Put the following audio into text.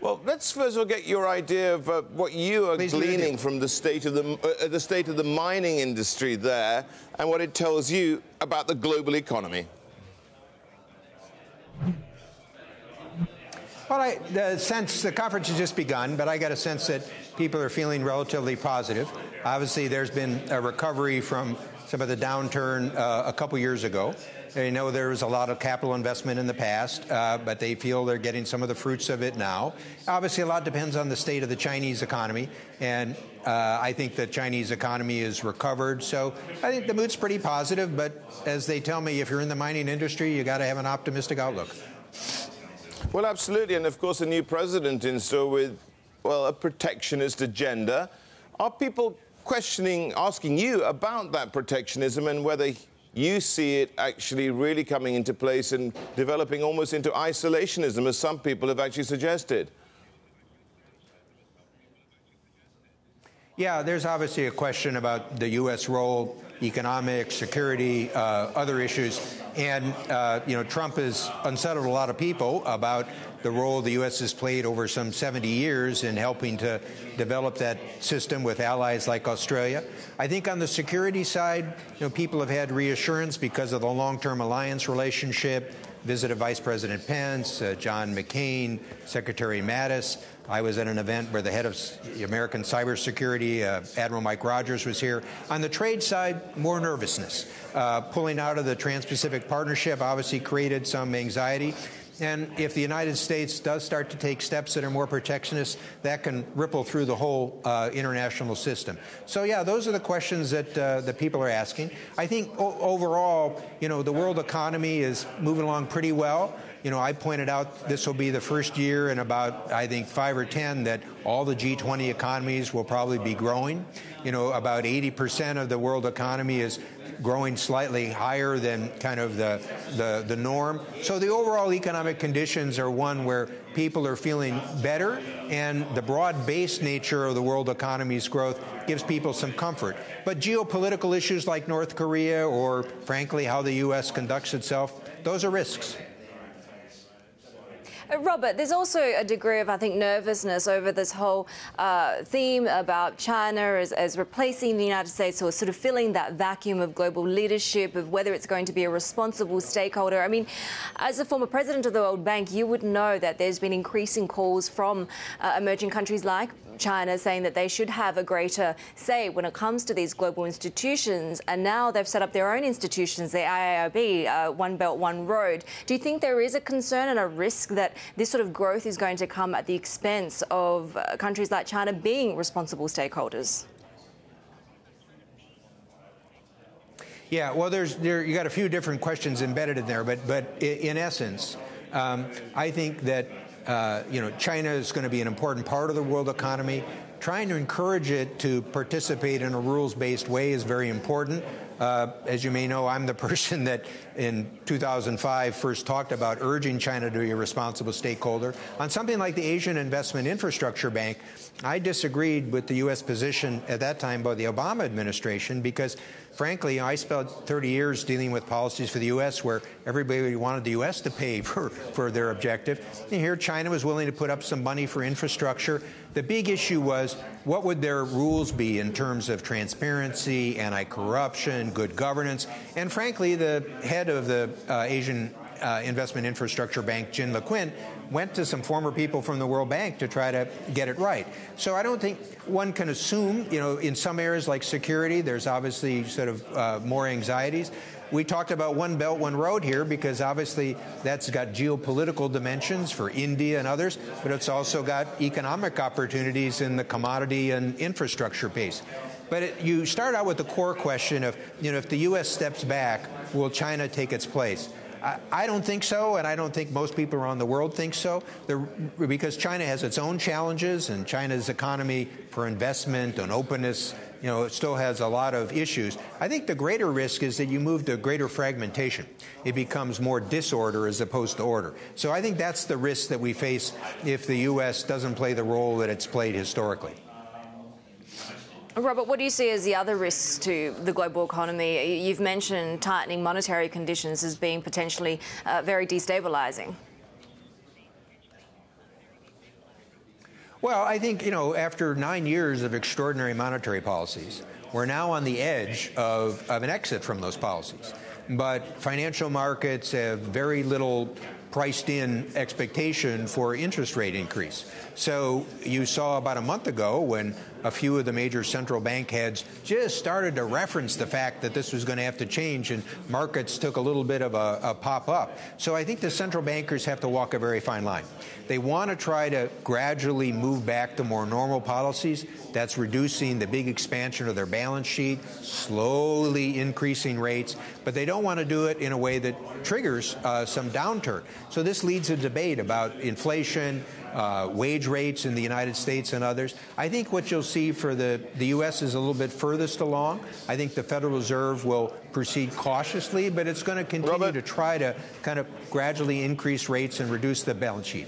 Well, let's first of all get your idea of what you are gleaning from the state of the mining industry there, and what it tells you about the global economy. Well, the conference has just begun, but I got a sense that people are feeling relatively positive. Obviously, there's been a recovery from some of the downturn a couple years ago. They know there was a lot of capital investment in the past, but they feel they're getting some of the fruits of it now. Obviously, a lot depends on the state of the Chinese economy, and I think the Chinese economy is recovered. So I think the mood's pretty positive, but as they tell me, if you're in the mining industry, you got to have an optimistic outlook. Well, absolutely, and of course, a new president in store with, well, a protectionist agenda. Are people asking you about that protectionism and whether you see it actually really coming into place and developing almost into isolationism, as some people have actually suggested? Yeah, there's obviously a question about the U.S. role, economic, security, other issues. And, Trump has unsettled a lot of people about the role the U.S. has played over some 70 years in helping to develop that system with allies like Australia. I think on the security side, people have had reassurance because of the long-term alliance relationship. Visited Vice President Pence, John McCain, Secretary Mattis. I was at an event where the head of American cybersecurity, Admiral Mike Rogers, was here. On the trade side, more nervousness. Pulling out of the Trans-Pacific Partnership obviously created some anxiety. And if the United States does start to take steps that are more protectionist, that can ripple through the whole international system. So, yeah, those are the questions that that people are asking. I think overall, the world economy is moving along pretty well. I pointed out this will be the first year in about, I think, 5 or 10 that all the G20 economies will probably be growing. About 80% of the world economy is growing slightly higher than kind of the norm. So the overall economic conditions are one where people are feeling better, and the broad-based nature of the world economy's growth gives people some comfort. But geopolitical issues like North Korea or, frankly, how the U.S. conducts itself, those are risks. Robert, there's also a degree of, I think, nervousness over this whole theme about China as replacing the United States, or sort of filling that vacuum of global leadership, of whether it's going to be a responsible stakeholder. I mean, as a former president of the World Bank, you would know that there's been increasing calls from emerging countries like China saying that they should have a greater say when it comes to these global institutions. And now they've set up their own institutions, the IARB, One Belt, One Road. Do you think there is a concern and a risk that this sort of growth is going to come at the expense of countries like China being responsible stakeholders? Yeah, well, you got a few different questions embedded in there, but in essence, I think that China is going to be an important part of the world economy. Trying to encourage it to participate in a rules-based way is very important. As you may know, I'm the person that in 2005 first talked about urging China to be a responsible stakeholder. On something like the Asian Investment Infrastructure Bank, I disagreed with the U.S. position at that time by the Obama administration because, frankly, I spent 30 years dealing with policies for the U.S. where everybody wanted the U.S. to pay for their objective. And here, China was willing to put up some money for infrastructure. The big issue was, what would their rules be in terms of transparency, anti-corruption, good governance? And frankly, the head of the Asian Investment Infrastructure Bank, Jin LeQuint, went to some former people from the World Bank to try to get it right. So I don't think one can assume, in some areas like security, there's obviously sort of more anxieties. We talked about One Belt, One Road here because obviously that's got geopolitical dimensions for India and others, but it's also got economic opportunities in the commodity and infrastructure base. But you start out with the core question of, if the U.S. steps back, will China take its place? I don't think so, and I don't think most people around the world think so, because China has its own challenges, and China's economy for investment and openness, it still has a lot of issues. I think the greater risk is that you move to greater fragmentation. It becomes more disorder as opposed to order. So I think that's the risk that we face if the U.S. doesn't play the role that it's played historically. Robert, what do you see as the other risks to the global economy? You've mentioned tightening monetary conditions as being potentially very destabilising. Well, I think, after 9 years of extraordinary monetary policies, we're now on the edge of an exit from those policies. But financial markets have very little priced-in expectation for interest rate increase. So you saw about a month ago when a few of the major central bank heads just started to reference the fact that this was going to have to change, and markets took a little bit of a pop up. So I think the central bankers have to walk a very fine line. They want to try to gradually move back to more normal policies. That's reducing the big expansion of their balance sheet, slowly increasing rates, but they don't want to do it in a way that triggers some downturn. So this leads a debate about inflation, wage rates in the United States and others. I think what you'll see for the U.S. is a little bit furthest along. I think the Federal Reserve will proceed cautiously, but it's going to continue to try to kind of gradually increase rates and reduce the balance sheet.